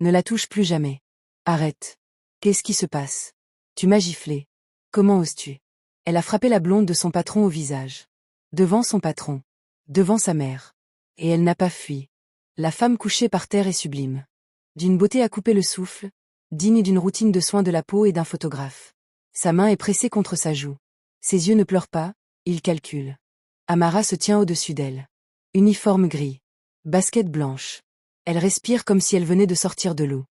Ne la touche plus jamais. Arrête. Qu'est-ce qui se passe? Tu m'as giflé. Comment oses-tu? Elle a frappé la blonde de son patron au visage. Devant son patron. Devant sa mère. Et elle n'a pas fui. La femme couchée par terre est sublime. D'une beauté à couper le souffle, digne d'une routine de soins de la peau et d'un photographe. Sa main est pressée contre sa joue. Ses yeux ne pleurent pas, ils calculent. Amara se tient au-dessus d'elle. Uniforme gris. Basket blanche. Elle respire comme si elle venait de sortir de l'eau.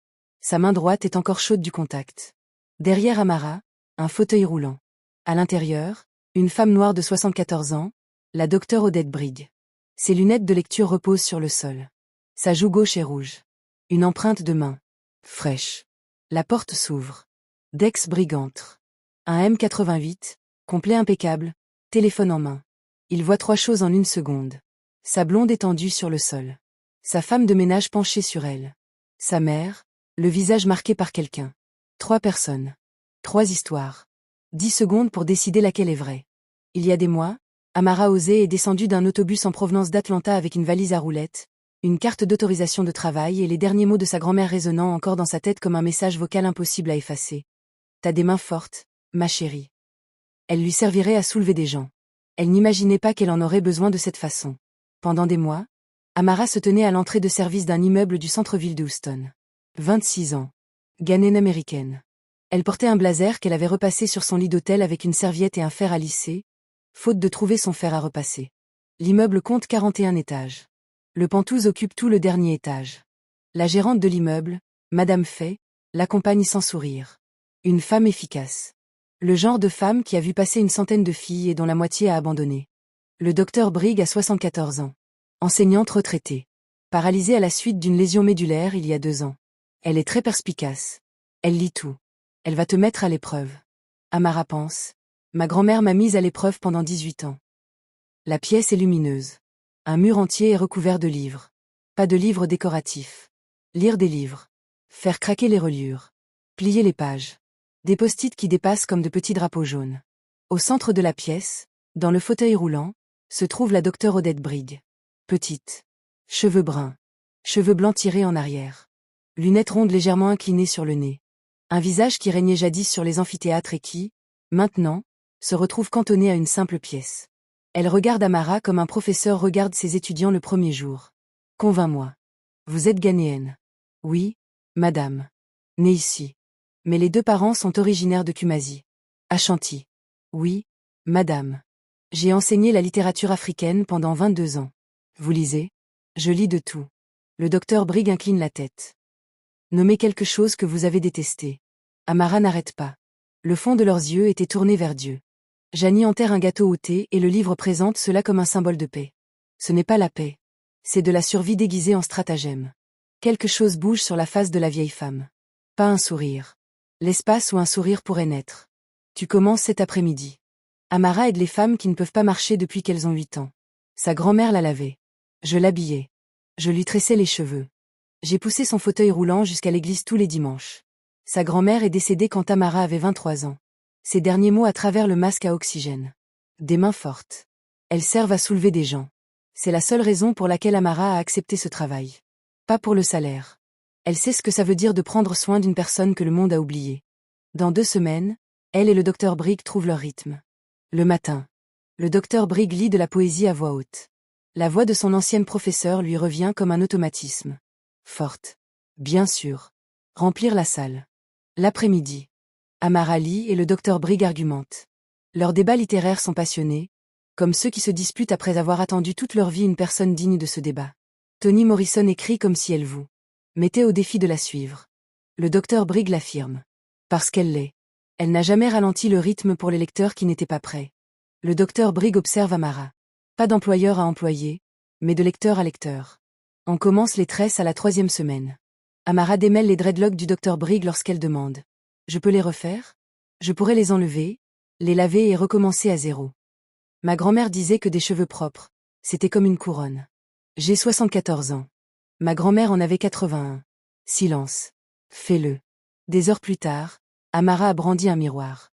Sa main droite est encore chaude du contact. Derrière Amara, un fauteuil roulant. À l'intérieur, une femme noire de 74 ans, la docteure Odette Brigg. Ses lunettes de lecture reposent sur le sol. Sa joue gauche est rouge. Une empreinte de main. Fraîche. La porte s'ouvre. Dex Brigg entre. Un M88, complet impeccable, téléphone en main. Il voit 3 choses en 1 seconde. Sa blonde étendue sur le sol. Sa femme de ménage penchée sur elle. Sa mère, le visage marqué par quelqu'un. 3 personnes. 3 histoires. 10 secondes pour décider laquelle est vraie. Il y a des mois, Amara Osé est descendue d'un autobus en provenance d'Atlanta avec une valise à roulettes, une carte d'autorisation de travail et les derniers mots de sa grand-mère résonnant encore dans sa tête comme un message vocal impossible à effacer. T'as des mains fortes, ma chérie. Elle lui servirait à soulever des gens. Elle n'imaginait pas qu'elle en aurait besoin de cette façon. Pendant des mois, Amara se tenait à l'entrée de service d'un immeuble du centre-ville de Houston. 26 ans. Ghanéenne américaine. Elle portait un blazer qu'elle avait repassé sur son lit d'hôtel avec une serviette et un fer à lisser, faute de trouver son fer à repasser. L'immeuble compte 41 étages. Le Pantouz occupe tout le dernier étage. La gérante de l'immeuble, Madame Fay, l'accompagne sans sourire. Une femme efficace. Le genre de femme qui a vu passer une centaine de filles et dont la moitié a abandonné. Le docteur Brigg a 74 ans. Enseignante retraitée. Paralysée à la suite d'une lésion médulaire il y a 2 ans. Elle est très perspicace. Elle lit tout. Elle va te mettre à l'épreuve. Amara pense. Ma grand-mère m'a mise à l'épreuve pendant 18 ans. La pièce est lumineuse. Un mur entier est recouvert de livres. Pas de livres décoratifs. Lire des livres. Faire craquer les reliures. Plier les pages. Des post-it qui dépassent comme de petits drapeaux jaunes. Au centre de la pièce, dans le fauteuil roulant, se trouve la docteure Odette Brigg. Petite. Cheveux bruns. Cheveux blancs tirés en arrière. Lunettes rondes légèrement inclinées sur le nez. Un visage qui régnait jadis sur les amphithéâtres et qui, maintenant, se retrouve cantonné à une simple pièce. Elle regarde Amara comme un professeur regarde ses étudiants le premier jour. Convainc-moi. Vous êtes ghanéenne. Oui, madame. Née ici. Mais les 2 parents sont originaires de Kumasi. Ashanti. Oui, madame. J'ai enseigné la littérature africaine pendant 22 ans. Vous lisez? Je lis de tout. Le docteur Brigg incline la tête. Nommez quelque chose que vous avez détesté. Amara n'arrête pas. Le fond de leurs yeux était tourné vers Dieu. Janie enterre un gâteau au thé et le livre présente cela comme un symbole de paix. Ce n'est pas la paix. C'est de la survie déguisée en stratagème. Quelque chose bouge sur la face de la vieille femme. Pas un sourire. L'espace où un sourire pourrait naître. Tu commences cet après-midi. Amara aide les femmes qui ne peuvent pas marcher depuis qu'elles ont 8 ans. Sa grand-mère la lavait. Je l'habillais. Je lui tressais les cheveux. J'ai poussé son fauteuil roulant jusqu'à l'église tous les dimanches. Sa grand-mère est décédée quand Amara avait 23 ans. Ses derniers mots à travers le masque à oxygène. Des mains fortes. Elles servent à soulever des gens. C'est la seule raison pour laquelle Amara a accepté ce travail. Pas pour le salaire. Elle sait ce que ça veut dire de prendre soin d'une personne que le monde a oubliée. Dans 2 semaines, elle et le docteur Brigg trouvent leur rythme. Le matin. Le docteur Brigg lit de la poésie à voix haute. La voix de son ancienne professeure lui revient comme un automatisme. Forte. Bien sûr. Remplir la salle. L'après-midi. Amara lit et le docteur Brigg argumente. Leurs débats littéraires sont passionnés, comme ceux qui se disputent après avoir attendu toute leur vie une personne digne de ce débat. Toni Morrison écrit comme si elle vous mettait au défi de la suivre. Le docteur Brigg l'affirme. Parce qu'elle l'est. Elle n'a jamais ralenti le rythme pour les lecteurs qui n'étaient pas prêts. Le docteur Brigg observe Amara. Pas d'employeur à employé, mais de lecteur à lecteur. On commence les tresses à la 3e semaine. Amara démêle les dreadlocks du docteur Brigg lorsqu'elle demande. Je peux les refaire? Je pourrais les enlever, les laver et recommencer à 0. Ma grand-mère disait que des cheveux propres, c'était comme une couronne. J'ai 74 ans. Ma grand-mère en avait 81. Silence. Fais-le. Des heures plus tard, Amara a brandi un miroir.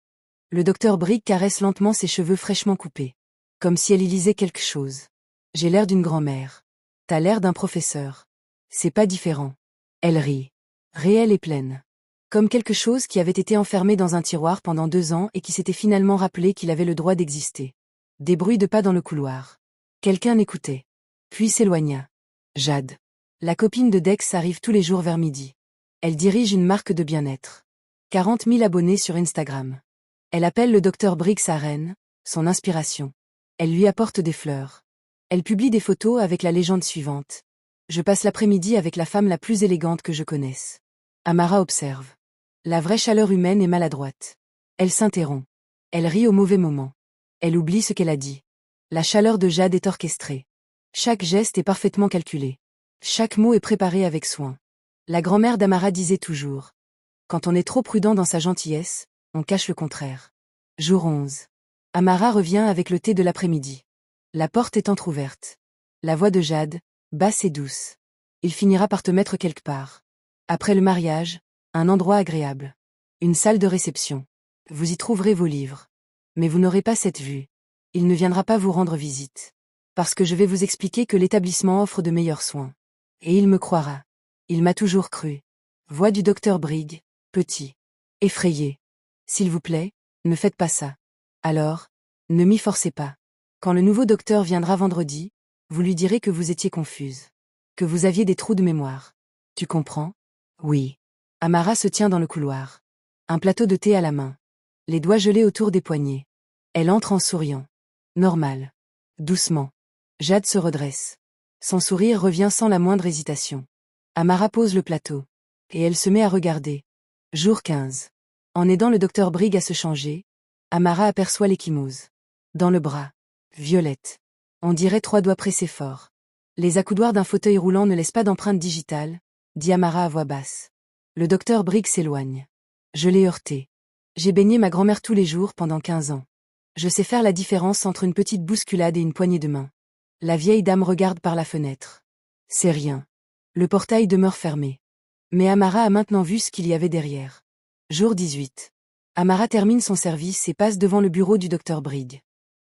Le docteur Brigg caresse lentement ses cheveux fraîchement coupés. Comme si elle y lisait quelque chose. J'ai l'air d'une grand-mère. T'as l'air d'un professeur. C'est pas différent. Elle rit. réelle et pleine. Comme quelque chose qui avait été enfermé dans un tiroir pendant 2 ans et qui s'était finalement rappelé qu'il avait le droit d'exister. Des bruits de pas dans le couloir. Quelqu'un écoutait. Puis s'éloigna. Jade. La copine de Dex arrive tous les jours vers midi. Elle dirige une marque de bien-être. 40 000 abonnés sur Instagram. Elle appelle le docteur Briggs sa reine, son inspiration. Elle lui apporte des fleurs. Elle publie des photos avec la légende suivante. Je passe l'après-midi avec la femme la plus élégante que je connaisse. Amara observe. La vraie chaleur humaine est maladroite. Elle s'interrompt. Elle rit au mauvais moment. Elle oublie ce qu'elle a dit. La chaleur de Jade est orchestrée. Chaque geste est parfaitement calculé. Chaque mot est préparé avec soin. La grand-mère d'Amara disait toujours. Quand on est trop prudent dans sa gentillesse, on cache le contraire. Jour 11. Amara revient avec le thé de l'après-midi. La porte est entr'ouverte. La voix de Jade, basse et douce. Il finira par te mettre quelque part. Après le mariage, un endroit agréable. Une salle de réception. Vous y trouverez vos livres. Mais vous n'aurez pas cette vue. Il ne viendra pas vous rendre visite. Parce que je vais vous expliquer que l'établissement offre de meilleurs soins. Et il me croira. Il m'a toujours cru. Voix du docteur Briggs, petit. Effrayé. S'il vous plaît, ne faites pas ça. Alors, ne m'y forcez pas. Quand le nouveau docteur viendra vendredi, vous lui direz que vous étiez confuse. Que vous aviez des trous de mémoire. Tu comprends? Oui. Amara se tient dans le couloir. Un plateau de thé à la main. Les doigts gelés autour des poignets. Elle entre en souriant. Normal. Doucement. Jade se redresse. Son sourire revient sans la moindre hésitation. Amara pose le plateau. Et elle se met à regarder. Jour 15. En aidant le docteur Briggs à se changer, Amara aperçoit l'échymose. Dans le bras. Violette. On dirait 3 doigts pressés fort. Les accoudoirs d'un fauteuil roulant ne laissent pas d'empreinte digitale, dit Amara à voix basse. Le docteur Briggs s'éloigne. Je l'ai heurté. J'ai baigné ma grand-mère tous les jours pendant 15 ans. Je sais faire la différence entre une petite bousculade et une poignée de main. La vieille dame regarde par la fenêtre. C'est rien. Le portail demeure fermé. Mais Amara a maintenant vu ce qu'il y avait derrière. Jour 18. Amara termine son service et passe devant le bureau du docteur Briggs.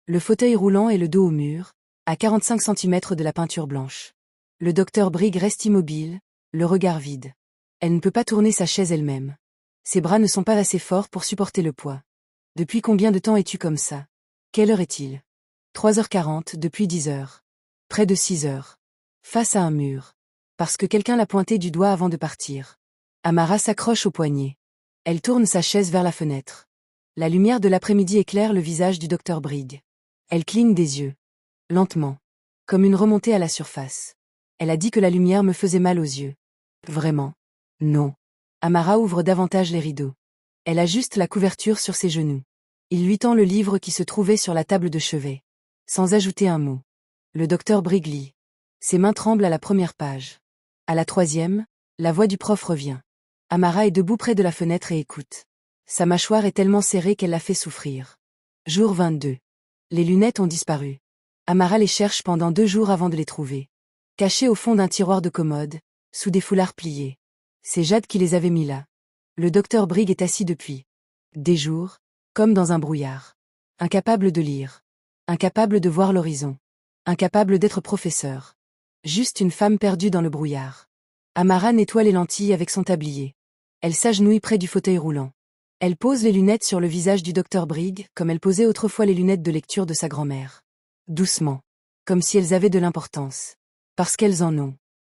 Le fauteuil roulant et le dos au mur, à 45 cm de la peinture blanche. Le docteur Briggs reste immobile, le regard vide. Elle ne peut pas tourner sa chaise elle-même. Ses bras ne sont pas assez forts pour supporter le poids. Depuis combien de temps es-tu comme ça? Quelle heure est-il? 3h40 depuis 10h. Près de 6h. Face à un mur. Parce que quelqu'un l'a pointé du doigt avant de partir. Amara s'accroche au poignet. Elle tourne sa chaise vers la fenêtre. La lumière de l'après-midi éclaire le visage du docteur Briggs. Elle cligne des yeux. Lentement. Comme une remontée à la surface. Elle a dit que la lumière me faisait mal aux yeux. Vraiment? Non. Amara ouvre davantage les rideaux. Elle ajuste la couverture sur ses genoux. Il lui tend le livre qui se trouvait sur la table de chevet. Sans ajouter un mot. Le docteur Briggs lit. Ses mains tremblent à la première page. À la 3e, la voix du prof revient. Amara est debout près de la fenêtre et écoute. Sa mâchoire est tellement serrée qu'elle la fait souffrir. Jour 22. Les lunettes ont disparu. Amara les cherche pendant 2 jours avant de les trouver. Cachées au fond d'un tiroir de commode, sous des foulards pliés. C'est Jade qui les avait mis là. Le docteur Briggs est assis depuis des jours, comme dans un brouillard. Incapable de lire. Incapable de voir l'horizon. Incapable d'être professeur. Juste une femme perdue dans le brouillard. Amara nettoie les lentilles avec son tablier. Elle s'agenouille près du fauteuil roulant. Elle pose les lunettes sur le visage du docteur Briggs, comme elle posait autrefois les lunettes de lecture de sa grand-mère. Doucement. Comme si elles avaient de l'importance. Parce qu'elles en ont.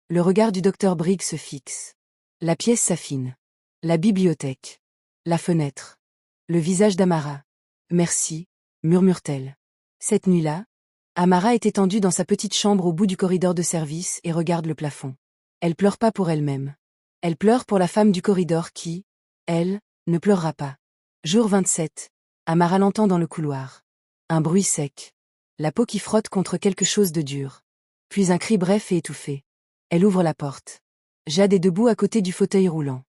Le regard du docteur Briggs se fixe. La pièce s'affine. La bibliothèque. La fenêtre. Le visage d'Amara. Merci, murmure-t-elle. Cette nuit-là, Amara est étendue dans sa petite chambre au bout du corridor de service et regarde le plafond. Elle pleure pas pour elle-même. Elle pleure pour la femme du corridor qui, elle, ne pleurera pas. Jour 27. Amara l'entend dans le couloir. Un bruit sec. La peau qui frotte contre quelque chose de dur. Puis un cri bref et étouffé. Elle ouvre la porte. Jade est debout à côté du fauteuil roulant.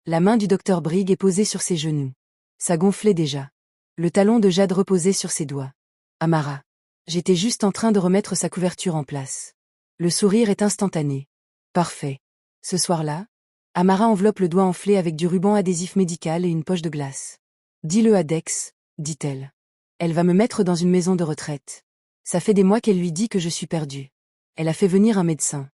La main du docteur Briggs est posée sur ses genoux. Ça gonflait déjà. Le talon de Jade reposait sur ses doigts. Amara. J'étais juste en train de remettre sa couverture en place. Le sourire est instantané. Parfait. Ce soir-là, Amara enveloppe le doigt enflé avec du ruban adhésif médical et une poche de glace. Dis-le à Dex, dit-elle. Elle va me mettre dans une maison de retraite. Ça fait des mois qu'elle lui dit que je suis perdue. Elle a fait venir un médecin.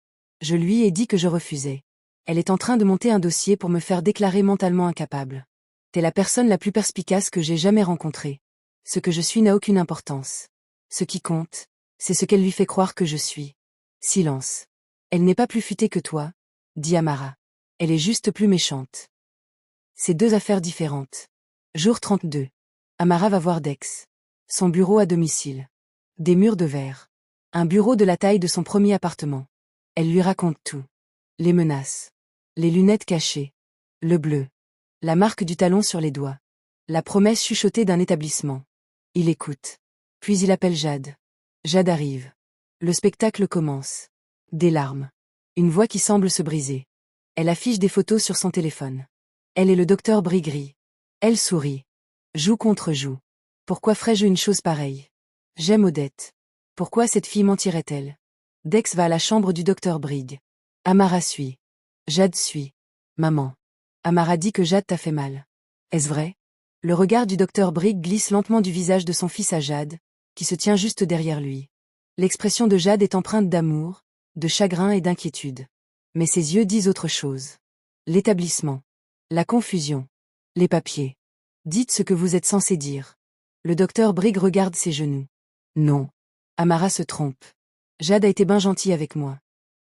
Je lui ai dit que je refusais. Elle est en train de monter un dossier pour me faire déclarer mentalement incapable. T'es la personne la plus perspicace que j'ai jamais rencontrée. Ce que je suis n'a aucune importance. Ce qui compte, c'est ce qu'elle lui fait croire que je suis. Silence. Elle n'est pas plus futée que toi, dit Amara. Elle est juste plus méchante. C'est deux affaires différentes. Jour 32. Amara va voir Dex. Son bureau à domicile. Des murs de verre. Un bureau de la taille de son premier appartement. Elle lui raconte tout. Les menaces. Les lunettes cachées. Le bleu. La marque du talon sur les doigts. La promesse chuchotée d'un établissement. Il écoute. Puis il appelle Jade. Jade arrive. Le spectacle commence. Des larmes. Une voix qui semble se briser. Elle affiche des photos sur son téléphone. Elle est le docteur Brigri. Elle sourit. Joue contre joue. Pourquoi ferais-je une chose pareille? J'aime Odette. Pourquoi cette fille mentirait-elle? Dex va à la chambre du docteur Brig. Amara suit. Jade suit. Maman. Amara dit que Jade t'a fait mal. Est-ce vrai? Le regard du docteur Brig glisse lentement du visage de son fils à Jade, qui se tient juste derrière lui. L'expression de Jade est empreinte d'amour, de chagrin et d'inquiétude. Mais ses yeux disent autre chose. L'établissement. La confusion. Les papiers. Dites ce que vous êtes censé dire. Le docteur Brig regarde ses genoux. Non. Amara se trompe. Jade a été ben gentille avec moi.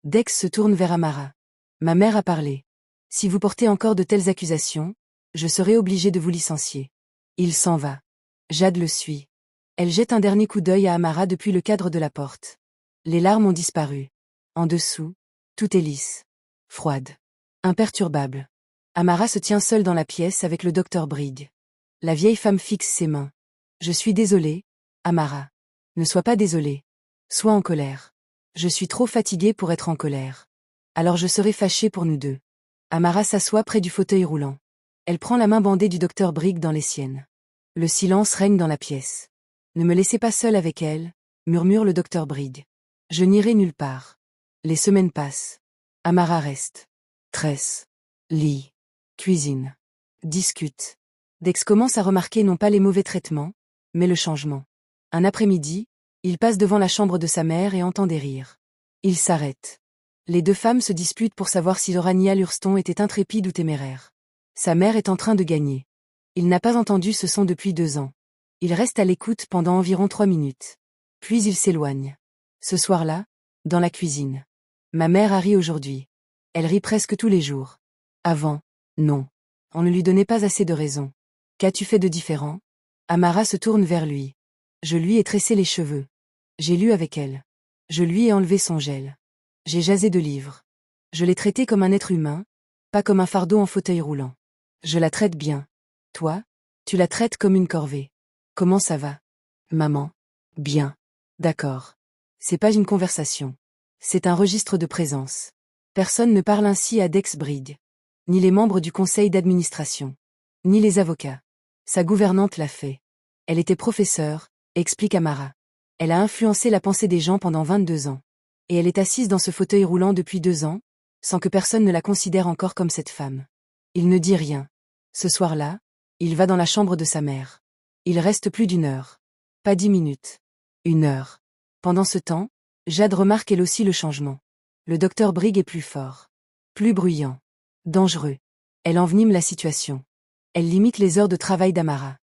Dex se tourne vers Amara. Ma mère a parlé. Si vous portez encore de telles accusations, je serai obligé de vous licencier. Il s'en va. Jade le suit. Elle jette un dernier coup d'œil à Amara depuis le cadre de la porte. Les larmes ont disparu. En dessous, tout est lisse. Froide. Imperturbable. Amara se tient seule dans la pièce avec le docteur Brig. La vieille femme fixe ses mains. Je suis désolée, Amara. Ne sois pas désolée. Sois en colère. Je suis trop fatiguée pour être en colère. Alors je serai fâchée pour nous deux. Amara s'assoit près du fauteuil roulant. Elle prend la main bandée du docteur Brig dans les siennes. Le silence règne dans la pièce. Ne me laissez pas seule avec elle, murmure le docteur Brig. Je n'irai nulle part. Les semaines passent. Amara reste. Tresse. Lit. Cuisine. Discute. Dex commence à remarquer non pas les mauvais traitements, mais le changement. Un après-midi, il passe devant la chambre de sa mère et entend des rires. Il s'arrête. Les deux femmes se disputent pour savoir si Lorania Lurston était intrépide ou téméraire. Sa mère est en train de gagner. Il n'a pas entendu ce son depuis 2 ans. Il reste à l'écoute pendant environ 3 minutes. Puis il s'éloigne. Ce soir-là, dans la cuisine. Ma mère a ri aujourd'hui. Elle rit presque tous les jours. Avant, non. On ne lui donnait pas assez de raisons. Qu'as-tu fait de différent? Amara se tourne vers lui. Je lui ai tressé les cheveux. J'ai lu avec elle. Je lui ai enlevé son gel. J'ai jasé de livres. Je l'ai traitée comme un être humain, pas comme un fardeau en fauteuil roulant. Je la traite bien. Toi, tu la traites comme une corvée. Comment ça va? Maman. Bien. D'accord. C'est pas une conversation. C'est un registre de présence. Personne ne parle ainsi à Dex Brig. Ni les membres du conseil d'administration. Ni les avocats. Sa gouvernante l'a fait. Elle était professeure, explique Amara. Elle a influencé la pensée des gens pendant 22 ans. Et elle est assise dans ce fauteuil roulant depuis 2 ans, sans que personne ne la considère encore comme cette femme. Il ne dit rien. Ce soir-là, il va dans la chambre de sa mère. Il reste plus d'1 heure. Pas 10 minutes. 1 heure. Pendant ce temps, Jade remarque elle aussi le changement. Le docteur Brig est plus fort. Plus bruyant. Dangereux. Elle envenime la situation. Elle limite les heures de travail d'Amara.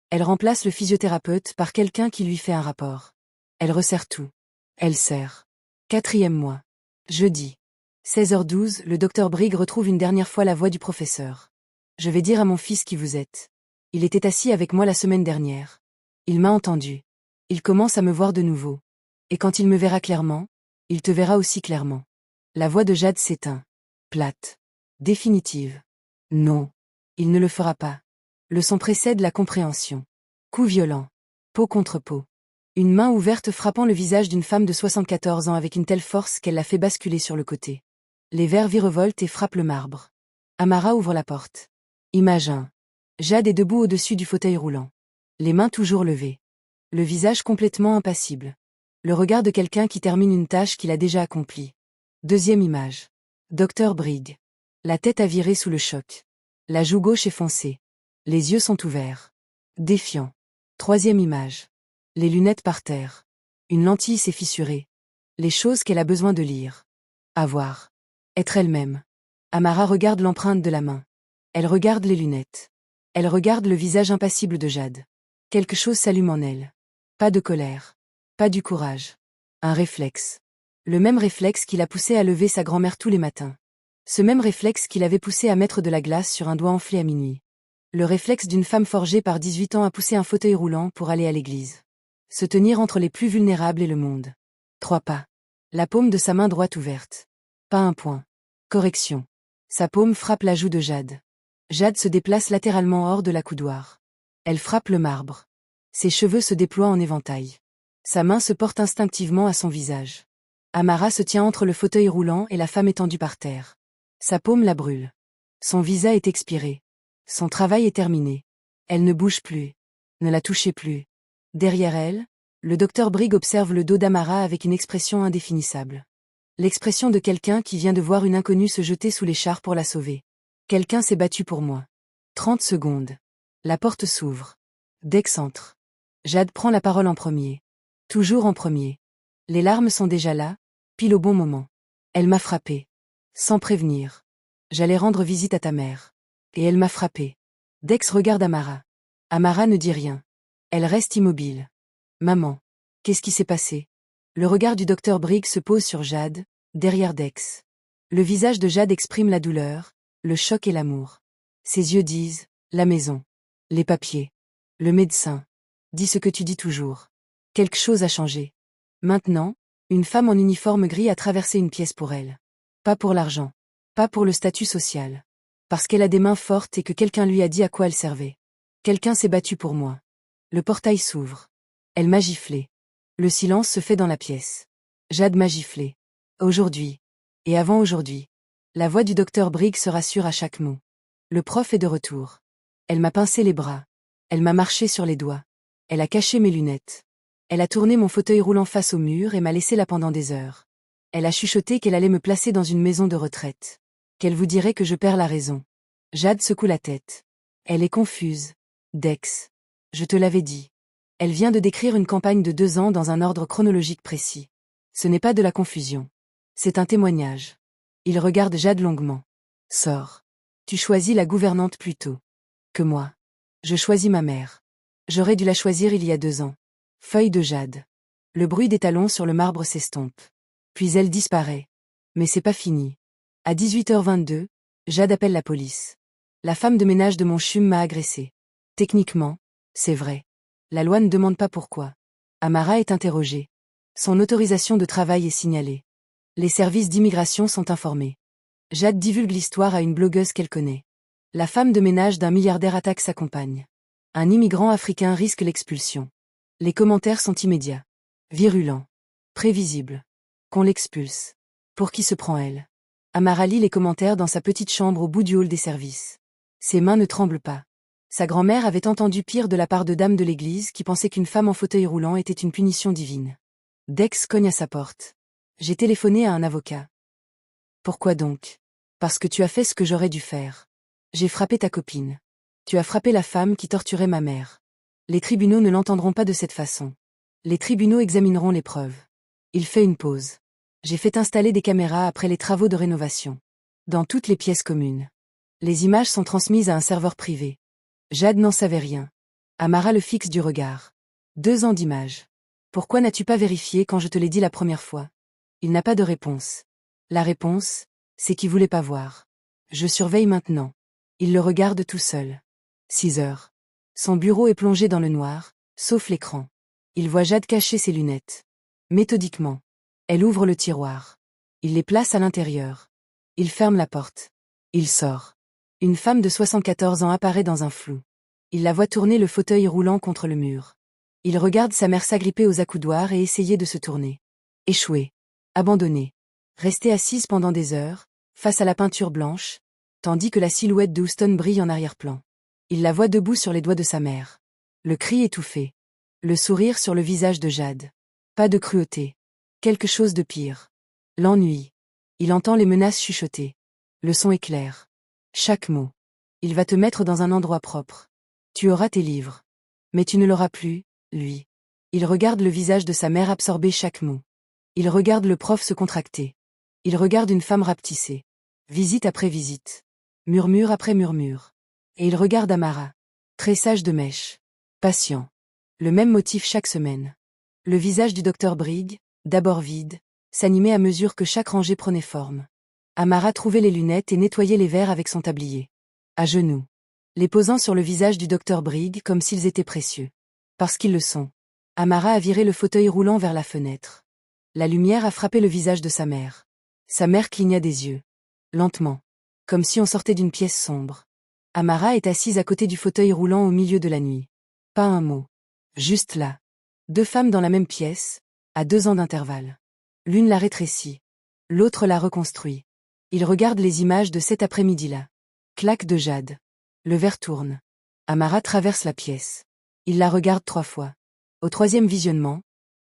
Elle remplace le physiothérapeute par quelqu'un qui lui fait un rapport. Elle resserre tout. Elle serre. 4e mois. Jeudi. 16h12, le docteur Brig retrouve une dernière fois la voix du professeur. Je vais dire à mon fils qui vous êtes. Il était assis avec moi la semaine dernière. Il m'a entendu. Il commence à me voir de nouveau. Et quand il me verra clairement, il te verra aussi clairement. La voix de Jade s'éteint. Plate. Définitive. Non. Il ne le fera pas. Le son précède la compréhension. Coup violent. Peau contre peau. Une main ouverte frappant le visage d'une femme de 74 ans avec une telle force qu'elle la fait basculer sur le côté. Les verres virevoltent et frappent le marbre. Amara ouvre la porte. Image 1. Jade est debout au-dessus du fauteuil roulant. Les mains toujours levées. Le visage complètement impassible. Le regard de quelqu'un qui termine une tâche qu'il a déjà accomplie. 2e image. Docteur Brig. La tête a viré sous le choc. La joue gauche est foncée. Les yeux sont ouverts. Défiant. 3e image. Les lunettes par terre. Une lentille s'est fissurée. Les choses qu'elle a besoin de lire. Avoir. Être elle-même. Amara regarde l'empreinte de la main. Elle regarde les lunettes. Elle regarde le visage impassible de Jade. Quelque chose s'allume en elle. Pas de colère. Pas du courage. Un réflexe. Le même réflexe qui l'a poussé à lever sa grand-mère tous les matins. Ce même réflexe qui l'avait poussé à mettre de la glace sur un doigt enflé à minuit. Le réflexe d'une femme forgée par 18 ans à pousser un fauteuil roulant pour aller à l'église. Se tenir entre les plus vulnérables et le monde. 3 pas. La paume de sa main droite ouverte. Pas un point. Correction. Sa paume frappe la joue de Jade. Jade se déplace latéralement hors de l'accoudoir. Elle frappe le marbre. Ses cheveux se déploient en éventail. Sa main se porte instinctivement à son visage. Amara se tient entre le fauteuil roulant et la femme étendue par terre. Sa paume la brûle. Son visa est expiré. Son travail est terminé. Elle ne bouge plus. Ne la touchez plus. Derrière elle, le docteur Briggs observe le dos d'Amara avec une expression indéfinissable. L'expression de quelqu'un qui vient de voir une inconnue se jeter sous les chars pour la sauver. Quelqu'un s'est battu pour moi. 30 secondes. La porte s'ouvre. Dex entre. Jade prend la parole en premier. Toujours en premier. Les larmes sont déjà là, pile au bon moment. Elle m'a frappé. Sans prévenir. J'allais rendre visite à ta mère. Et elle m'a frappé. Dex regarde Amara. Amara ne dit rien. Elle reste immobile. Maman. Qu'est-ce qui s'est passé? Le regard du docteur Briggs se pose sur Jade, derrière Dex. Le visage de Jade exprime la douleur, le choc et l'amour. Ses yeux disent, la maison. Les papiers. Le médecin. Dis ce que tu dis toujours. Quelque chose a changé. Maintenant, une femme en uniforme gris a traversé une pièce pour elle. Pas pour l'argent. Pas pour le statut social. Parce qu'elle a des mains fortes et que quelqu'un lui a dit à quoi elle servait. Quelqu'un s'est battu pour moi. Le portail s'ouvre. Elle m'a giflé. Le silence se fait dans la pièce. Jade m'a giflé. Aujourd'hui. Et avant aujourd'hui. La voix du docteur Briggs se rassure à chaque mot. Le prof est de retour. Elle m'a pincé les bras. Elle m'a marché sur les doigts. Elle a caché mes lunettes. Elle a tourné mon fauteuil roulant face au mur et m'a laissé là pendant des heures. Elle a chuchoté qu'elle allait me placer dans une maison de retraite. Qu'elle vous dirait que je perds la raison. Jade secoue la tête. Elle est confuse. Dex. Je te l'avais dit. Elle vient de décrire une campagne de 2 ans dans un ordre chronologique précis. Ce n'est pas de la confusion. C'est un témoignage. Il regarde Jade longuement. Sors. Tu choisis la gouvernante plus tôt que moi. Je choisis ma mère. J'aurais dû la choisir il y a 2 ans. Feuille de Jade. Le bruit des talons sur le marbre s'estompe. Puis elle disparaît. Mais c'est pas fini. À 18h22, Jade appelle la police. La femme de ménage de mon CHUM m'a agressée. Techniquement, c'est vrai. La loi ne demande pas pourquoi. Amara est interrogée. Son autorisation de travail est signalée. Les services d'immigration sont informés. Jade divulgue l'histoire à une blogueuse qu'elle connaît. La femme de ménage d'un milliardaire attaque sa compagne. Un immigrant africain risque l'expulsion. Les commentaires sont immédiats. Virulents. Prévisibles. Qu'on l'expulse. Pour qui se prend elle? Amara lit les commentaires dans sa petite chambre au bout du hall des services. Ses mains ne tremblent pas. Sa grand-mère avait entendu pire de la part de dames de l'église qui pensaient qu'une femme en fauteuil roulant était une punition divine. Dex cogne à sa porte. J'ai téléphoné à un avocat. Pourquoi donc? Parce que tu as fait ce que j'aurais dû faire. J'ai frappé ta copine. Tu as frappé la femme qui torturait ma mère. Les tribunaux ne l'entendront pas de cette façon. Les tribunaux examineront les preuves. Il fait une pause. J'ai fait installer des caméras après les travaux de rénovation. Dans toutes les pièces communes. Les images sont transmises à un serveur privé. Jade n'en savait rien. Amara le fixe du regard. 2 ans d'images. Pourquoi n'as-tu pas vérifié quand je te l'ai dit la première fois? Il n'a pas de réponse. La réponse, c'est qu'il voulait pas voir. Je surveille maintenant. Il le regarde tout seul. 6 heures. Son bureau est plongé dans le noir, sauf l'écran. Il voit Jade cacher ses lunettes. Méthodiquement. Elle ouvre le tiroir. Il les place à l'intérieur. Il ferme la porte. Il sort. Une femme de 74 ans apparaît dans un flou. Il la voit tourner le fauteuil roulant contre le mur. Il regarde sa mère s'agripper aux accoudoirs et essayer de se tourner. Échouer. Abandonner. Rester assise pendant des heures, face à la peinture blanche, tandis que la silhouette de Houston brille en arrière-plan. Il la voit debout sur les doigts de sa mère. Le cri étouffé. Le sourire sur le visage de Jade. Pas de cruauté. Quelque chose de pire. L'ennui. Il entend les menaces chuchotées. Le son est clair. Chaque mot. Il va te mettre dans un endroit propre. Tu auras tes livres. Mais tu ne l'auras plus, lui. Il regarde le visage de sa mère absorber chaque mot. Il regarde le prof se contracter. Il regarde une femme rapetissée. Visite après visite. Murmure après murmure. Et il regarde Amara. Tressage de mèche. Patient. Le même motif chaque semaine. Le visage du docteur Brigg, d'abord vide, s'animait à mesure que chaque rangée prenait forme. Amara trouvait les lunettes et nettoyait les verres avec son tablier. À genoux. Les posant sur le visage du docteur Brigg comme s'ils étaient précieux. Parce qu'ils le sont. Amara a viré le fauteuil roulant vers la fenêtre. La lumière a frappé le visage de sa mère. Sa mère cligna des yeux. Lentement. Comme si on sortait d'une pièce sombre. Amara est assise à côté du fauteuil roulant au milieu de la nuit. Pas un mot. Juste là. 2 femmes dans la même pièce, à 2 ans d'intervalle. L'une la rétrécit. L'autre la reconstruit. Il regarde les images de cet après-midi-là. Claque de jade. Le verre tourne. Amara traverse la pièce. Il la regarde 3 fois. Au 3e visionnement,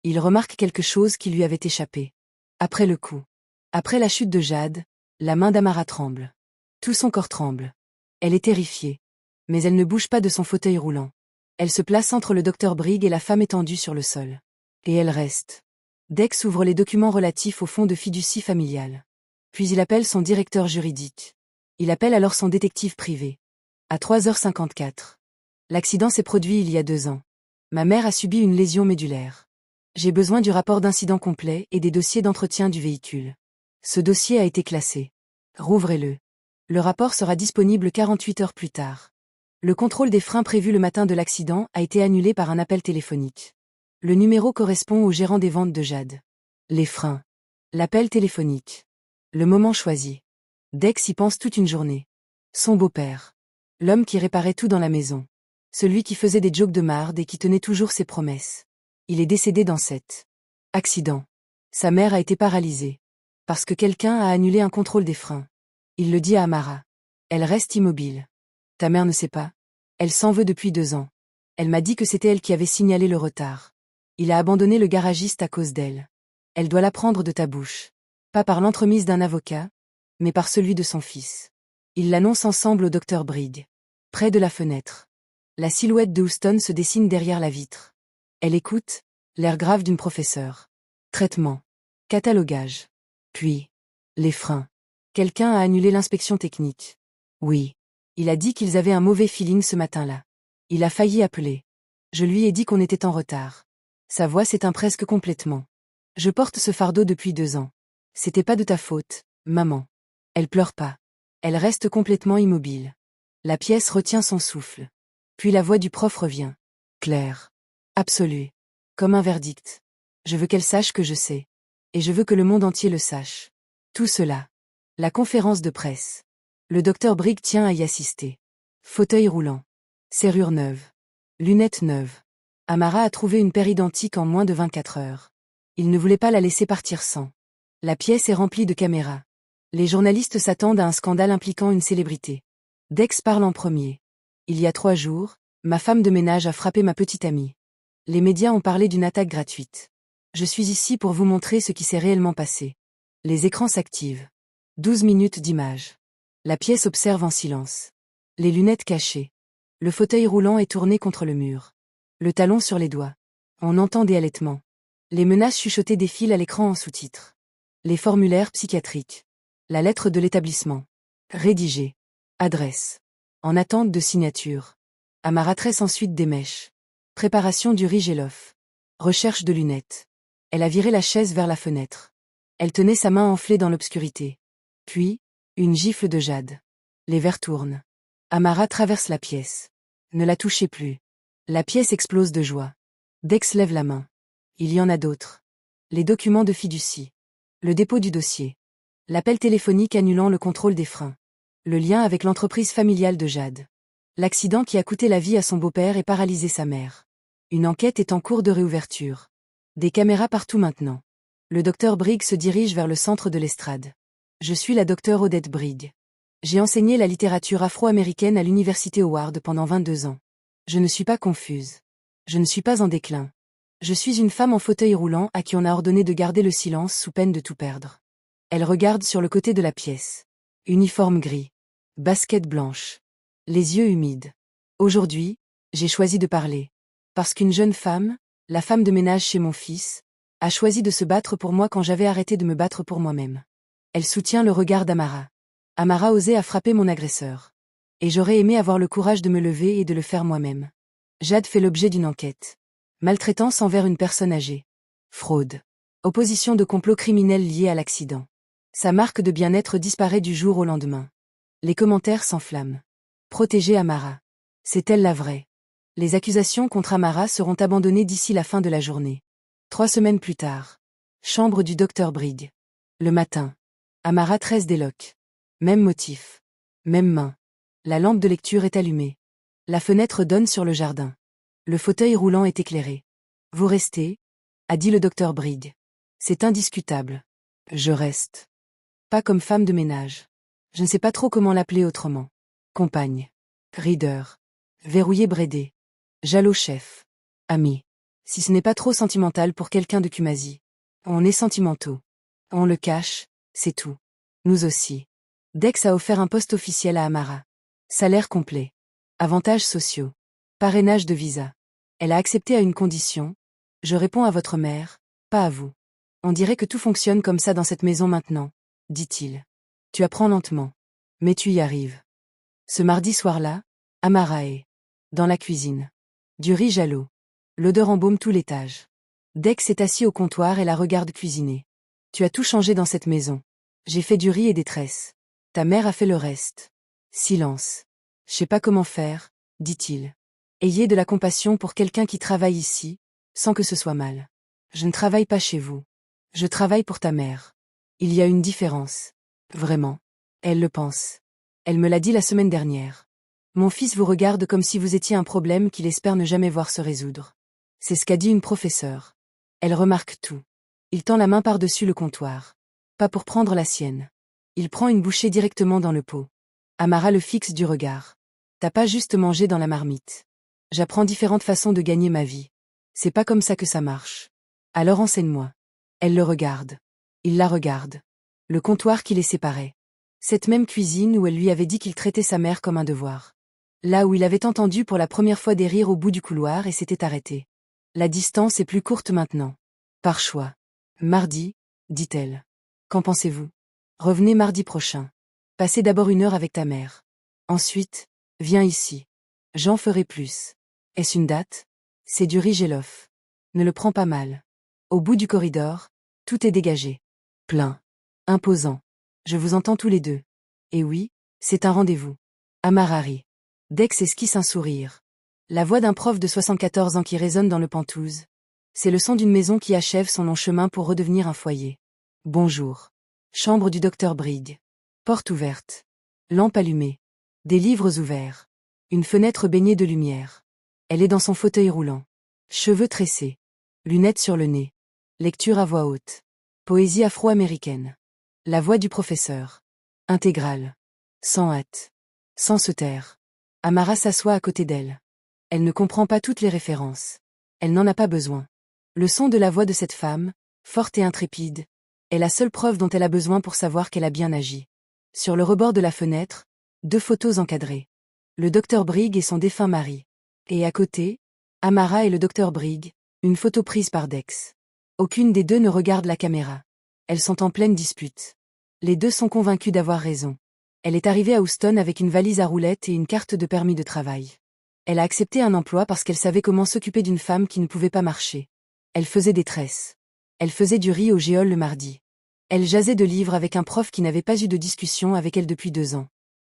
il remarque quelque chose qui lui avait échappé. Après le coup. Après la chute de Jade, la main d'Amara tremble. Tout son corps tremble. Elle est terrifiée. Mais elle ne bouge pas de son fauteuil roulant. Elle se place entre le docteur Brigg et la femme étendue sur le sol. Et elle reste. Dex ouvre les documents relatifs au fonds de fiducie familiale. Puis il appelle son directeur juridique. Il appelle alors son détective privé. À 3h54. L'accident s'est produit il y a 2 ans. Ma mère a subi une lésion médulaire. J'ai besoin du rapport d'incident complet et des dossiers d'entretien du véhicule. Ce dossier a été classé. Rouvrez-le. Le rapport sera disponible 48 heures plus tard. Le contrôle des freins prévu le matin de l'accident a été annulé par un appel téléphonique. Le numéro correspond au gérant des ventes de Jade. Les freins. L'appel téléphonique. Le moment choisi. Dex y pense toute une journée. Son beau-père. L'homme qui réparait tout dans la maison. Celui qui faisait des jokes de marde et qui tenait toujours ses promesses. Il est décédé dans cet accident. Sa mère a été paralysée. Parce que quelqu'un a annulé un contrôle des freins. Il le dit à Amara. Elle reste immobile. Ta mère ne sait pas. Elle s'en veut depuis 2 ans. Elle m'a dit que c'était elle qui avait signalé le retard. Il a abandonné le garagiste à cause d'elle. Elle doit l'apprendre de ta bouche. Pas par l'entremise d'un avocat, mais par celui de son fils. Ils l'annoncent ensemble au docteur Brigg. Près de la fenêtre. La silhouette de Houston se dessine derrière la vitre. Elle écoute, l'air grave d'une professeure. Traitement. Catalogage. Puis. Les freins. Quelqu'un a annulé l'inspection technique. Oui. Il a dit qu'ils avaient un mauvais feeling ce matin-là. Il a failli appeler. Je lui ai dit qu'on était en retard. Sa voix s'éteint presque complètement. Je porte ce fardeau depuis 2 ans. C'était pas de ta faute, maman. Elle pleure pas. Elle reste complètement immobile. La pièce retient son souffle. Puis la voix du prof revient. Claire. Absolue. Comme un verdict. Je veux qu'elle sache que je sais. Et je veux que le monde entier le sache. Tout cela. La conférence de presse. Le docteur Brigg tient à y assister. Fauteuil roulant. Serrure neuve. Lunettes neuves. Amara a trouvé une paire identique en moins de 24 heures. Il ne voulait pas la laisser partir sans. La pièce est remplie de caméras. Les journalistes s'attendent à un scandale impliquant une célébrité. Dex parle en premier. Il y a 3 jours, ma femme de ménage a frappé ma petite amie. Les médias ont parlé d'une attaque gratuite. Je suis ici pour vous montrer ce qui s'est réellement passé. Les écrans s'activent. 12 minutes d'image. La pièce observe en silence. Les lunettes cachées. Le fauteuil roulant est tourné contre le mur. Le talon sur les doigts. On entend des halètements. Les menaces chuchotées défilent à l'écran en sous-titres. Les formulaires psychiatriques. La lettre de l'établissement. Rédigée. Adresse. En attente de signature. Amara tresse ensuite des mèches. Préparation du riz Geloff. Recherche de lunettes. Elle a viré la chaise vers la fenêtre. Elle tenait sa main enflée dans l'obscurité. Puis, une gifle de Jade. Les verres tournent. Amara traverse la pièce. Ne la touchez plus. La pièce explose de joie. Dex lève la main. Il y en a d'autres. Les documents de fiducie. Le dépôt du dossier. L'appel téléphonique annulant le contrôle des freins. Le lien avec l'entreprise familiale de Jade. L'accident qui a coûté la vie à son beau-père et paralysé sa mère. Une enquête est en cours de réouverture. Des caméras partout maintenant. Le docteur Brigg se dirige vers le centre de l'estrade. Je suis la docteure Odette Brigg. J'ai enseigné la littérature afro-américaine à l'université Howard pendant 22 ans. Je ne suis pas confuse. Je ne suis pas en déclin. Je suis une femme en fauteuil roulant à qui on a ordonné de garder le silence sous peine de tout perdre. Elle regarde sur le côté de la pièce. Uniforme gris. Basket blanche. Les yeux humides. Aujourd'hui, j'ai choisi de parler. Parce qu'une jeune femme, la femme de ménage chez mon fils, a choisi de se battre pour moi quand j'avais arrêté de me battre pour moi-même. Elle soutient le regard d'Amara. Amara osait à frapper mon agresseur. Et j'aurais aimé avoir le courage de me lever et de le faire moi-même. Jade fait l'objet d'une enquête. Maltraitance envers une personne âgée. Fraude. Opposition de complot criminel lié à l'accident. Sa marque de bien-être disparaît du jour au lendemain. Les commentaires s'enflamment. Protéger Amara. C'est elle la vraie. Les accusations contre Amara seront abandonnées d'ici la fin de la journée. 3 semaines plus tard. Chambre du docteur Brigg. Le matin. Amara tresse des loques. Même motif. Même main. La lampe de lecture est allumée. La fenêtre donne sur le jardin. Le fauteuil roulant est éclairé. Vous restez, a dit le docteur Brigg. C'est indiscutable. Je reste. Pas comme femme de ménage. Je ne sais pas trop comment l'appeler autrement. Compagne. Reader. Verrouillé brédé. Jaloux chef. Ami. Si ce n'est pas trop sentimental pour quelqu'un de Kumasi. On est sentimentaux. On le cache, c'est tout. Nous aussi. Dex a offert un poste officiel à Amara. Salaire complet. Avantages sociaux. Parrainage de visa. Elle a accepté à une condition. Je réponds à votre mère, pas à vous. On dirait que tout fonctionne comme ça dans cette maison maintenant, dit-il. Tu apprends lentement. Mais tu y arrives. Ce mardi soir-là, Amara est dans la cuisine. Du riz jalo. L'odeur embaume tout l'étage. Dex est assis au comptoir et la regarde cuisiner. Tu as tout changé dans cette maison. J'ai fait du riz et des tresses. Ta mère a fait le reste. Silence. Je sais pas comment faire, dit-il. Ayez de la compassion pour quelqu'un qui travaille ici, sans que ce soit mal. Je ne travaille pas chez vous. Je travaille pour ta mère. Il y a une différence. Vraiment. Elle le pense. Elle me l'a dit la semaine dernière. Mon fils vous regarde comme si vous étiez un problème qu'il espère ne jamais voir se résoudre. C'est ce qu'a dit une professeure. Elle remarque tout. Il tend la main par-dessus le comptoir. Pas pour prendre la sienne. Il prend une bouchée directement dans le pot. Amara le fixe du regard. T'as pas juste mangé dans la marmite. J'apprends différentes façons de gagner ma vie. C'est pas comme ça que ça marche. Alors enseigne-moi. Elle le regarde. Il la regarde. Le comptoir qui les séparait. Cette même cuisine où elle lui avait dit qu'il traitait sa mère comme un devoir. Là où il avait entendu pour la première fois des rires au bout du couloir et s'était arrêté. La distance est plus courte maintenant. Par choix. Mardi, dit-elle. Qu'en pensez-vous? Revenez mardi prochain. Passez d'abord 1 heure avec ta mère. Ensuite, viens ici. J'en ferai plus. Est-ce une date? C'est du riz jollof. Ne le prends pas mal. Au bout du corridor, tout est dégagé. Plein. Imposant. Je vous entends tous les deux. Et oui, c'est un rendez-vous. Amara rit. Dex esquisse un sourire. La voix d'un prof de 74 ans qui résonne dans le Penthouse. C'est le son d'une maison qui achève son long chemin pour redevenir un foyer. Bonjour. Chambre du docteur Brigg. Porte ouverte. Lampe allumée. Des livres ouverts. Une fenêtre baignée de lumière. Elle est dans son fauteuil roulant. Cheveux tressés. Lunettes sur le nez. Lecture à voix haute. Poésie afro-américaine. La voix du professeur. Intégrale. Sans hâte. Sans se taire. Amara s'assoit à côté d'elle. Elle ne comprend pas toutes les références. Elle n'en a pas besoin. Le son de la voix de cette femme, forte et intrépide, est la seule preuve dont elle a besoin pour savoir qu'elle a bien agi. Sur le rebord de la fenêtre, 2 photos encadrées. Le docteur Brigg et son défunt mari. Et à côté, Amara et le docteur Brigg, une photo prise par Dex. Aucune des deux ne regarde la caméra. Elles sont en pleine dispute. Les deux sont convaincus d'avoir raison. Elle est arrivée à Houston avec une valise à roulettes et une carte de permis de travail. Elle a accepté un emploi parce qu'elle savait comment s'occuper d'une femme qui ne pouvait pas marcher. Elle faisait des tresses. Elle faisait du riz au géol le mardi. Elle jasait de livres avec un prof qui n'avait pas eu de discussion avec elle depuis 2 ans.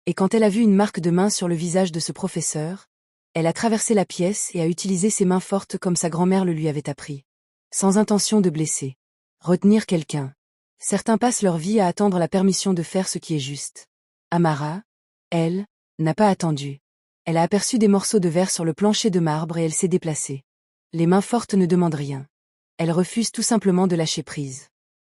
Et quand elle a vu une marque de main sur le visage de ce professeur, elle a traversé la pièce et a utilisé ses mains fortes comme sa grand-mère le lui avait appris. Sans intention de blesser. Retenir quelqu'un. Certains passent leur vie à attendre la permission de faire ce qui est juste. Amara, elle, n'a pas attendu. Elle a aperçu des morceaux de verre sur le plancher de marbre et elle s'est déplacée. Les mains fortes ne demandent rien. Elle refuse tout simplement de lâcher prise.